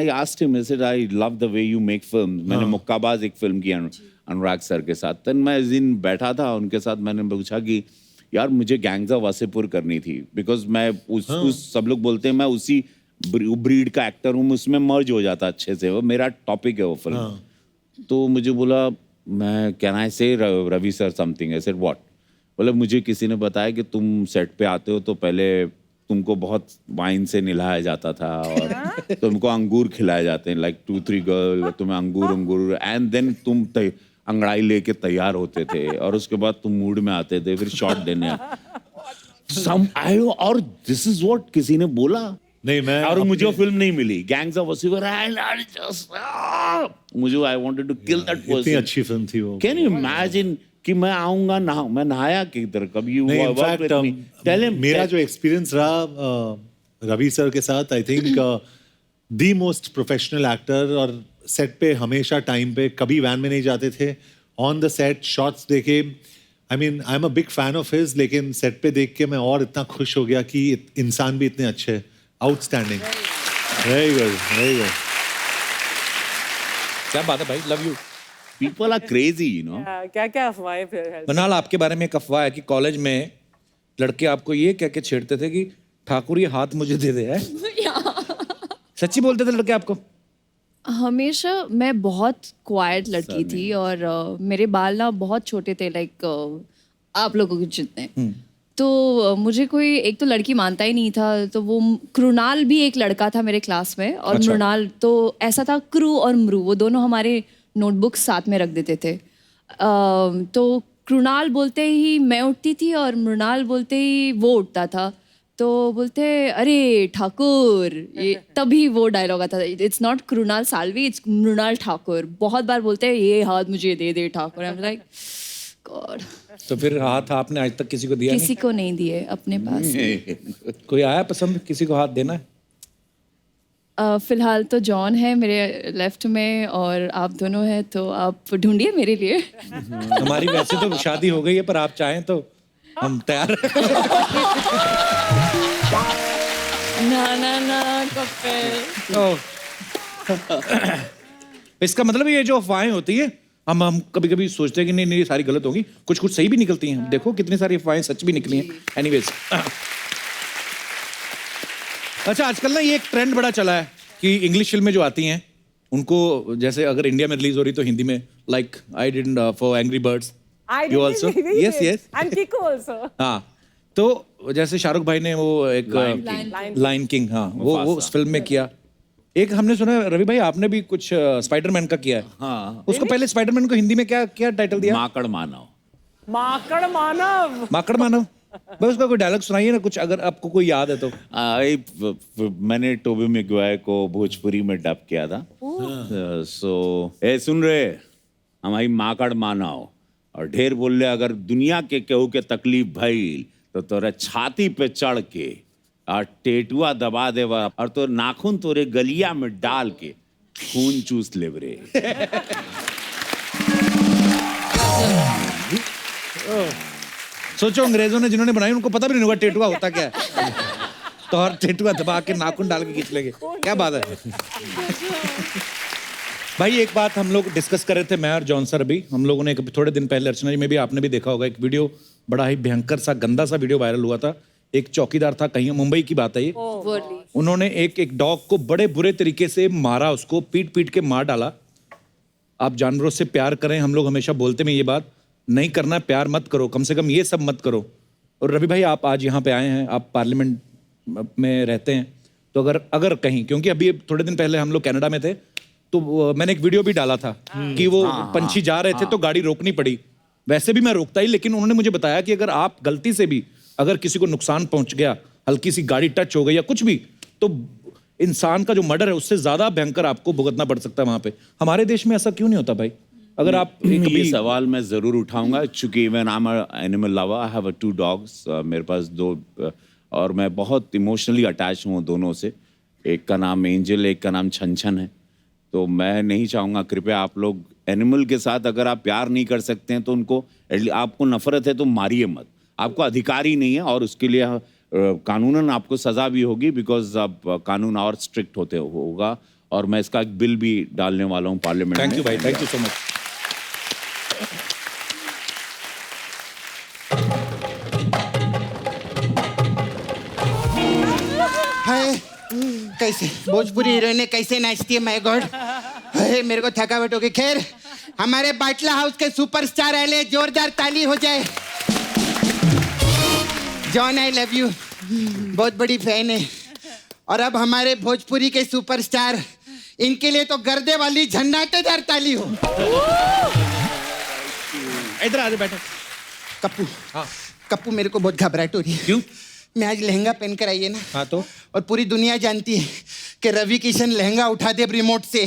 asked him, I said I love the way you make film. मैंने मुक्काबाज एक फिल्म की अनुराग सर के साथ। तब मैं इस दिन बैठा था उनके साथ, मैंने पूछा कि यार मुझे गैंग्स ऑफ वासेपुर करनी थी, बिकॉज मैं उस सब लोग बोलते हैं मैं उसी ब्रीड का एक्टर हूँ, उसमें मर्ज हो जाता अच्छे से, वो मेरा टॉपिक है वो फिल्म। तो मुझे बोला, मैं can I say Ravi sir something? I said what? बोले मुझे किसी ने बताया कि तुम सेट पे आते हो तो पहले तुमको बहुत वाइन से नहलाया जाता था और तुमको अंगूर खिलाए जाते हैं, लाइक 2-3 गर्ल, तुम्हें अंगूर एंड देन तुम अंगड़ाई लेके तैयार होते थे और उसके बाद तुम मूड में आते थे फिर शॉट देने। और दिस इज व्हाट किसी ने बोला। नहीं, मैं और मुझे वो फिल्म नहीं मिली, गैंग्स ऑफ वासेपुर। मुझे I wanted to kill that person. इतनी अच्छी फिल्म थी वो। कैन यू इमेजिन कि मैं आऊंगा ना, मैं नहाया किधर कभी? मेरा जो एक्सपीरियंस रहा रवि सर के साथ, I think the most professional actor, और सेट पे हमेशा टाइम पे, कभी वैन में नहीं जाते थे, ऑन द सेट शॉट्स देखे, I mean I am a big fan of his, लेकिन सेट पे देख के मैं और इतना खुश हो गया कि इंसान भी इतने अच्छे, outstanding, very good, very good. क्या बात है भाई, love you. People are crazy, you know. क्या क्या अफवाहें फिर है? मनाल, आपके बारे में एक अफवाह है कि कॉलेज में लड़के आपको ये कह के छेड़ते थे कि ठाकुर ये हाथ मुझे दे दे। है सच्ची बोलते थे लड़के आपको? हमेशा मैं बहुत क्वाइट लड़की थी और मेरे बाल ना बहुत छोटे थे, लाइक आप लोगों के जितने। तो मुझे कोई एक तो लड़की मानता ही नहीं था, तो वो कृणाल भी एक लड़का था मेरे क्लास में, और मृणाल, तो ऐसा था क्रू और मृु वो दोनों हमारे नोटबुक साथ में रख देते थे। तो कृणाल बोलते ही मैं उठती थी और मृणाल बोलते ही वो उठता था, तो बोलते अरे ठाकुर, ये तभी वो डायलॉग आता था, it's not Krunal Salvi, it's Mrunal Thakur. बहुत बार बोलते हैं ये हाथ मुझे दे दे Thakur. I am like god. तो फिर हाथ आपने आज तक किसी को दिया? किसी को नहीं दिए अपने पास। कोई आया पसंद, किसी को हाथ देना है? फिलहाल तो जॉन है मेरे लेफ्ट में और आप दोनों हैं, तो आप ढूंढिए मेरे लिए। हमारी वैसे तो शादी हो गई है, पर आप चाहें तो हम तैयार हैं। ना कपिल। ओह। इसका मतलब ये जो अफवाहें होती है, हम कभी कभी सोचते हैं कि नहीं नहीं ये सारी गलत होंगी, कुछ कुछ सही भी निकलती हैं। देखो कितनी सारी अफवाहें सच भी निकली हैं। एनीवेज, अच्छा आजकल ना ये एक ट्रेंड बड़ा चला है कि इंग्लिश फिल्में जो आती हैं उनको, जैसे अगर इंडिया में रिलीज हो रही तो हिंदी में, like I did for Angry Birds, you also, yes yes, and Kiko also. हाँ, तो जैसे शाहरुख भाई ने वो एक लायन किंग, हाँ वो उस फिल्म में किया। एक हमने सुना रवि भाई आपने भी कुछ स्पाइडरमैन का किया है। हाँ, उसको पहले स्पाइडरमैन को हिंदी में क्या क्या टाइटल दिया? माकड़ मानव। माकड़ मानव। माकड़ मानव। भाई उसका कोई डायलॉग सुनाइए ना कुछ, अगर आपको कोई याद है तो। मैंने टोबी मैगवायर को भोजपुरी में डब किया था। सो ए सुन रहे, हमारी माकड़ मानव और ढेर बोल रहे, अगर दुनिया के केहू के तकलीफ भइल तो तोरे छाती पे चढ़ के और टेटुआ दबा देवा और तो नाखून तोरे गलिया में डाल के खून चूस ले रे। सोचो अंग्रेजों ने जिन्होंने बनाई उनको पता भी नहीं होगा टेटुआ होता क्या है। तो और टेटुआ दबा के नाखून डाल के खींच लेंगे, क्या बात है। भाई एक बात हम लोग डिस्कस कर रहे थे, मैं और जॉन सर भी, हम लोगों ने थोड़े दिन पहले, अर्चना जी में भी आपने भी देखा होगा, एक वीडियो बड़ा ही भयंकर सा गंदा सा वीडियो वायरल हुआ था। एक चौकीदार था, कहीं मुंबई की बात है ये, उन्होंने एक डॉग को बड़े बुरे तरीके से मारा, उसको पीट पीट के मार डाला। आप जानवरों से प्यार करें, हम लोग हमेशा बोलते हैं ये बात, नहीं करना प्यार मत करो, कम से कम ये सब मत करो। और रवि भाई आप आज यहाँ पे आए हैं, आप पार्लियामेंट में रहते हैं, तो अगर कहीं, क्योंकि अभी थोड़े दिन पहले हम लोग कनाडा में थे, तो मैंने एक वीडियो भी डाला था कि वो पंछी जा रहे थे तो गाड़ी रोकनी पड़ी। वैसे भी मैं रोकता ही, लेकिन उन्होंने मुझे बताया कि अगर आप गलती से भी अगर किसी को नुकसान पहुंच गया, हल्की सी गाड़ी टच हो गई या कुछ भी, तो इंसान का जो मर्डर है उससे ज्यादा भयंकर आपको भुगतना पड़ सकता है वहां पे। हमारे देश में ऐसा क्यों नहीं होता भाई? अगर आप ये सवाल मैं जरूर उठाऊंगा, चूंकि even I am animal lover, I have 2 dogs, मेरे पास 2, और मैं बहुत इमोशनली अटैच हूँ दोनों से। एक का नाम एंजल, एक का नाम छन है। तो मैं नहीं चाहूँगा, कृपया आप लोग एनिमल के साथ अगर आप प्यार नहीं कर सकते हैं तो उनको, आपको नफरत है तो मारिए मत, आपको अधिकार ही नहीं है, और उसके लिए कानूनन आपको सजा भी होगी, बिकॉज अब कानून और स्ट्रिक्ट होगा। और मैं इसका एक बिल भी डालने वाला हूँ पार्लियामेंट में। थैंक यू भाई, थैंक यू सो मच। हाय, कैसे भोजपुरी हीरोइन ने कैसे नाचती है, माय गॉड। हाय, मेरे को थकावट हो गई। खैर, हमारे बाटला हाउस के सुपरस्टार आए, जोरदार ताली हो जाए। जॉन, आई लव यू, बहुत बड़ी फैन है। और अब हमारे भोजपुरी के सुपरस्टार, इनके लिए तो गर्दे वाली झन्नाटेदार ताली हो। इधर आ जाओ, बैठो। कप्पू, हाँ कप्पू, मेरे को बहुत घबराहट हो रही है। क्यों? मैं आज लहंगा पहन कर आई है ना, हाँ तो, और पूरी दुनिया जानती है कि रवि किशन लहंगा उठा दे रिमोट से।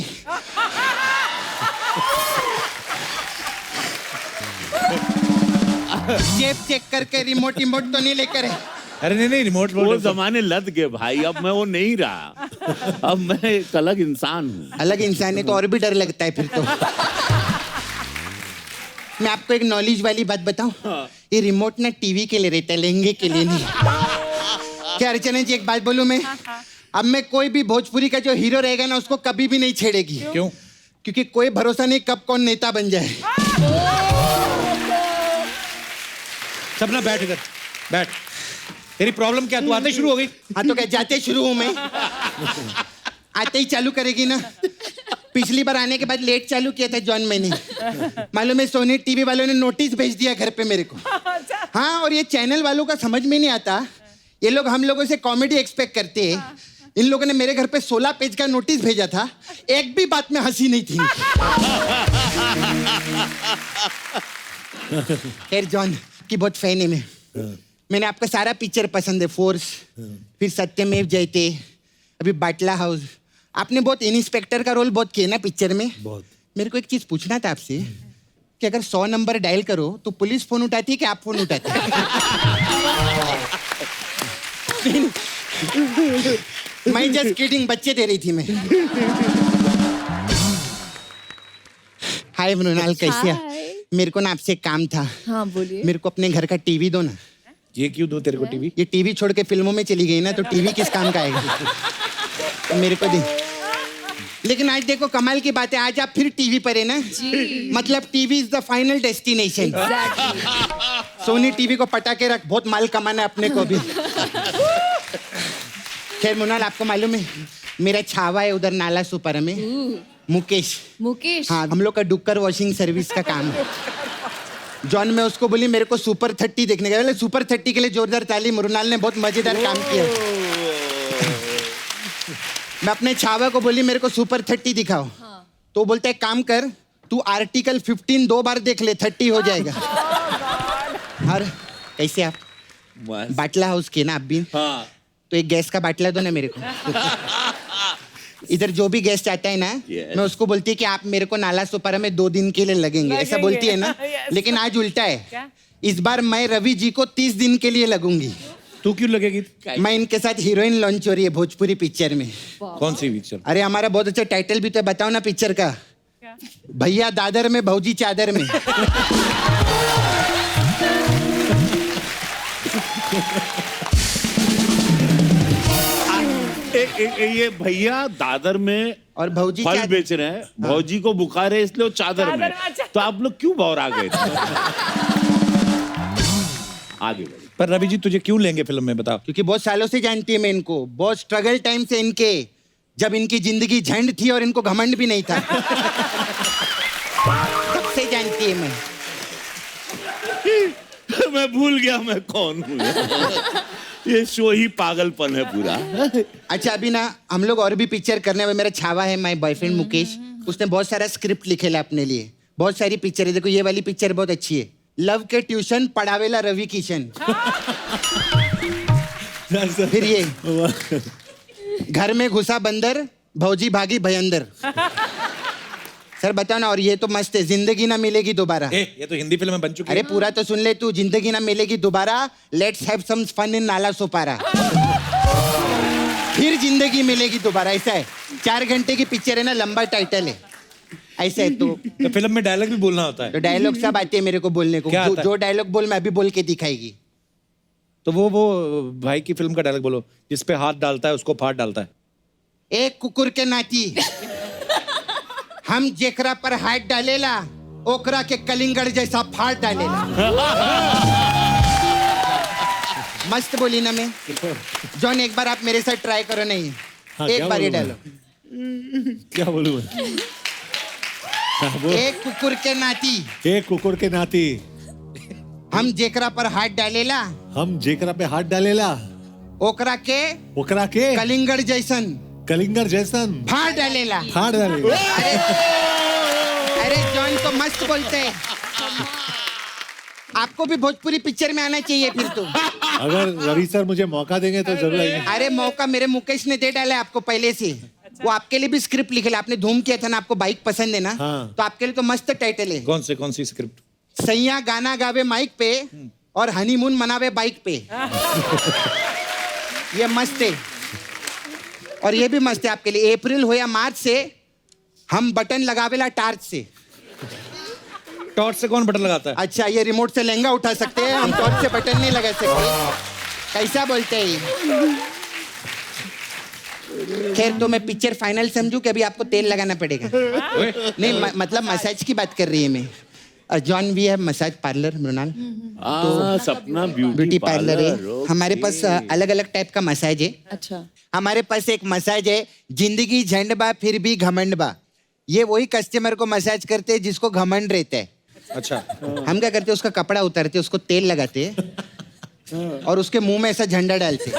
जेब चेक करके रिमोट तो नहीं लेकर है। अरे नहीं रिमोट वो जमाने लद गए भाई, अब मैं वो नहीं रहा। अब मैं एक अलग इंसान हूँ। अलग इंसान है तो और भी डर लगता है फिर तो। मैं आपको एक नॉलेज वाली बात बताऊं, ये रिमोट ना टीवी के लिए रहता है, लहंगे के लिए नहीं। क्या अर्चना जी, एक बात बोलूं मैं, अब मैं कोई भी भोजपुरी का जो हीरो रहेगा ना, उसको कभी भी नहीं छेड़ेगी। क्यों? क्योंकि कोई भरोसा नहीं कब कौन नेता बन जाए। सब ना बैठ, इधर बैठ। तेरी प्रॉब्लम क्या, तू आते शुरू हो गई? हाँ तो क्या जाते शुरू हूं मैं? आते ही चालू करेगी ना। पिछली बार आने के बाद लेट चालू किया था जॉन मैंने, मालूम है, सोनी टीवी वालों ने नोटिस भेज दिया घर पे मेरे को। हाँ, और ये चैनल वालों का समझ में नहीं आता, ये लोग हम लोगों से कॉमेडी एक्सपेक्ट करते हैं। इन लोगों ने मेरे घर पे 16 पेज का नोटिस भेजा था, एक भी बात में हंसी नहीं थी। खैर, जॉन की बहुत फैन है मैं। मैंने आपका सारा पिक्चर पसंद है, फोर्स, फिर सत्यमेव जयते, अभी बाटला हाउस। आपने बहुत इंस्पेक्टर का रोल बहुत किया ना पिक्चर में। बहुत। मेरे को एक चीज पूछना था आपसे कि अगर 100 नंबर डायल करो तो पुलिस फोन उठाती है कि आप फोन उठाते हैं? मैं जस्ट किडिंग, बच्चे दे रही थी मैं। हाय मृणाल, कैसे Hi. है? मेरे को ना आपसे एक काम था। हाँ बोलिए। मेरे को अपने घर का टीवी दो ना। ये क्यों दो तेरे को टीवी? ये टीवी छोड़ के फिल्मों में चली गई ना, तो टीवी किस काम का आएगा? मेरे को दे। लेकिन आज देखो कमाल की बात है, आज आप फिर टीवी पर है ना जी। मतलब TV is the final destination. Sony TV को पटा के रख, बहुत माल कमाना है अपने को भी। खैर मुनाल, आपको मालूम है मेरा छावा है उधर नाला सुपर में, मुकेश। मुकेश। हाँ, हम लोग का डुक्कर वॉशिंग सर्विस का काम है। जॉन, मैं उसको बोली मेरे को सुपर 30 देखने का। सुपर 30 के लिए जोरदार ताली। मृणाल ने बहुत मजेदार काम किया। मैं अपने छावा को बोली मेरे को सुपर 30 दिखाओ। तो बोलता है काम कर, तू आर्टिकल 15 2 बार देख ले, 30 हो जाएगा। और कैसे आप मस्त। बाटला हाउस के ना आप भी? हाँ तो एक गैस का बाटला दो ना मेरे को। इधर जो भी गेस्ट आता है ना, Yes. मैं उसको बोलती है कि आप मेरे को नाला सुपारा में 2 दिन के लिए लगेंगे, ऐसा बोलती है ना। Yes. लेकिन आज उल्टा है। क्या? इस बार मैं रवि जी को 30 दिन के लिए लगूंगी। तू क्यों लगेगी? मैं इनके साथ हीरोइन लॉन्च हो रही है भोजपुरी पिक्चर में। कौन सी पिक्चर? अरे हमारा बहुत अच्छा टाइटल भी तो है, बताओ ना पिक्चर का। भैया दादर में, भौजी चादर में। ये भैया दादर में और भौजी फल चादर। बेच रहे हैं, भौजी को बुखार है इसलिए वो चादर में। चादर में, अच्छा। तो आप लोग क्यों बौर आ गए थे? आगे बढ़िए। पर रवि जी तुझे क्यों लेंगे फिल्म में, बता। क्योंकि बहुत सालों से जानती है मैं इनको, बहुत स्ट्रगल टाइम से इनके, जब इनकी जिंदगी झंड थी और इनको घमंड भी नहीं था। तब से जानती है मैं। मैं भूल गया मैं कौन हूँ। ये शो ही पागलपन है पूरा। अच्छा अभी ना हम लोग और भी पिक्चर करने में, मेरा छावा है माय बॉयफ्रेंड मुकेश, उसने बहुत सारा स्क्रिप्ट लिखेला अपने लिए, बहुत सारी पिक्चर है। देखो ये वाली पिक्चर बहुत अच्छी है, लव के ट्यूशन पढ़ावेला रवि किशन। फिर ये घर में घुसा बंदर, भौजी भागी भयंदर। सर बताओ ना, और ये तो मस्त है, जिंदगी ना मिलेगी दोबारा। ये तो हिंदी फिल्म में बन चुकी अरे है। पूरा तो सुन ले तू, जिंदगी Na Milegi Dobara, let's have some fun in Nala Sopara. फिर जिंदगी मिलेगी दोबारा, ऐसा है। 4 घंटे की पिक्चर है ना, लंबा टाइटल है, ऐसा है। तो फिल्म में डायलॉग भी बोलना होता है। तो डायलॉग सब आते हैं मेरे को बोलने को। क्या आता है? जो डायलॉग बोल मैं अभी बोल के दिखाएगी। तो वो भाई की फिल्म का डायलॉग बोलो, जिस पे हाथ डालता है उसको फाड़ डालता है। एक कुकुर के नाती, हम जेकरा पर हाथ डालेला, ओकरा के कलिंगड़ जैसा फाड़ डालेला। मस्त बोली ना मैं। जॉन एक बार आप मेरे साथ ट्राई करो, नहीं एक बार ये डालो। क्या बोलूं मैं? एक कुकुर के नाती, एक कुकुर के नाती, हम जेकरा पर हाथ डालेला, हम जेकरा पे हाथ डालेला, ओकरा के कलिंगड़ जैसन कलिंगर जैसन फाड़ डालेला। फाड़ डालेला। अरे जॉन तो मस्त बोलते हैं। आपको भी भोजपुरी पिक्चर में आना चाहिए फिर तो। अगर रवि सर मुझे मौका देंगे तो जरूर आएंगे। अरे मौका मेरे मुकेश ने दे डाला है आपको पहले से। वो आपके लिए भी स्क्रिप्ट लिखे, आपने धूम किया था ना, आपको बाइक पसंद है ना, हाँ। तो आपके लिए तो मस्त टाइटल है। कौन सी स्क्रिप्ट? सैया गाना गावे माइक पे और हनीमून मनावे बाइक पे। ये मस्त है। और ये भी मस्त है आपके लिए, अप्रैल हो या मार्च से हम बटन लगावेला टार्च से। टॉर्च से कौन बटन लगाता है? अच्छा, ये रिमोट से लहंगा उठा सकते हैं, हम टॉर्च से बटन नहीं लगा सकते। कैसा बोलते हैं ये? खैर तो मैं पिक्चर फाइनल समझूं कि अभी आपको तेल लगाना पड़ेगा? नहीं मतलब मसाज की बात कर रही है मैं। John we have massage parlour Mrunal. Sapna beauty parlour है हमारे पास, अलग अलग टाइप का मसाज है। अच्छा। हमारे पास एक मसाज है जिंदगी झंड बा फिर भी घमंड बा। ये वही कस्टमर को मसाज करते हैं जिसको घमंड रहता है। अच्छा। हम क्या करते हैं, उसका कपड़ा उतारते हैं, उसको तेल लगाते हैं और उसके मुंह में ऐसा झंडा डालते हैं।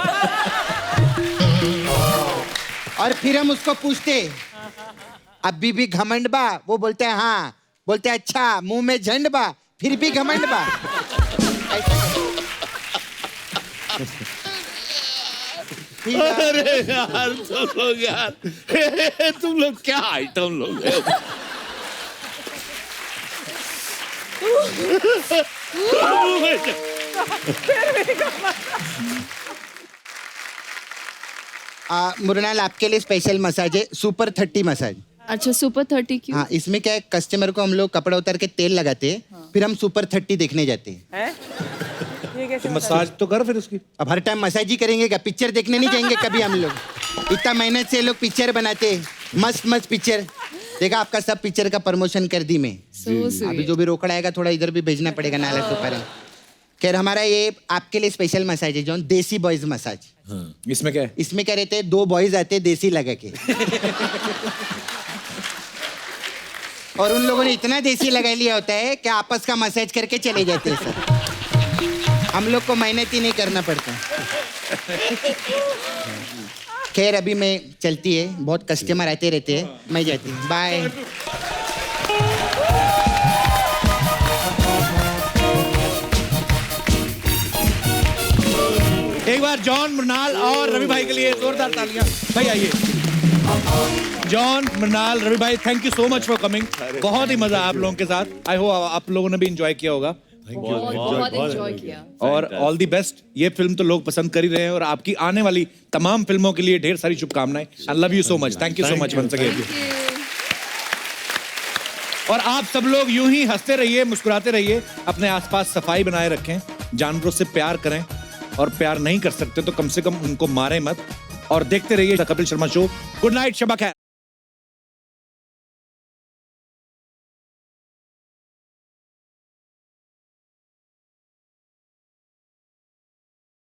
और फिर हम उसको पूछते अभी भी घमंड बा? वो बोलते हैं हाँ। बोलते हैं अच्छा, मुंह में झंड बा फिर भी घमंड बा। अरे यार तुम लोग यार, तुम लोग क्या आइटम लोग हैं? मुरनाल आपके लिए स्पेशल मसाज है, सुपर 30 मसाज। अच्छा सुपर 30 क्यों? हाँ, इसमें क्या है, कस्टमर को हम लोग कपड़ा उतार के तेल लगाते हैं, फिर हम सुपर 30 देखने जाते हैं। हैं? ये कैसे मसाज तो कर फिर उसकी। अब हर टाइम मसाज ही करेंगे क्या? पिक्चर देखने नहीं जाएंगे कभी हम लोग? इतना मेहनत से लोग पिक्चर बनाते हैं, मस्त मस्त पिक्चर। देखा, आपका सब पिक्चर का प्रमोशन कर दी मैं। So sweet. अभी जो भी रोकड़ा आएगा थोड़ा इधर भी भेजना पड़ेगा, नाला सुपर है। खैर, हमारा ये आपके लिए स्पेशल मसाज है, जो देसी बॉयज मसाज। इसमें क्या है? इसमें क्या रहते हैं, 2 बॉयज आते हैं देसी लगा के और उन लोगों ने इतना देसी लगा लिया होता है कि आपस का मसाज करके चले जाते हैं सर। हम लोग को मेहनत ही नहीं करना पड़ता। खैर, अभी मैं चलती है, बहुत कस्टमर आते रहते हैं, मैं जाती हूँ, बाय। एक बार जॉन मृणाल और रवि भाई के लिए जोरदार तालियां। भाई आइए। जॉन, मृणाल, रवि भाई, thank you so much for coming. बहुत ही मजा आप लोगों के साथ। आई होप आप लोगों ने भी एंजॉय किया होगा बहुत एंजॉय किया। और ऑल दी बेस्ट। ये फिल्म तो लोग पसंद कर ही रहे हैं और आपकी आने वाली तमाम फिल्मों के लिए ढेर सारी शुभकामनाएं। I love you so much. Thank you so much once again. और आप सब लोग यूं ही हंसते रहिए, मुस्कुराते रहिए, अपने आसपास सफाई बनाए रखें, जानवरों से प्यार करें, और प्यार नहीं कर सकते तो कम से कम उनको मारें मत, और देखते रहिए the Kapil Sharma show. Good night, Shaba खैर।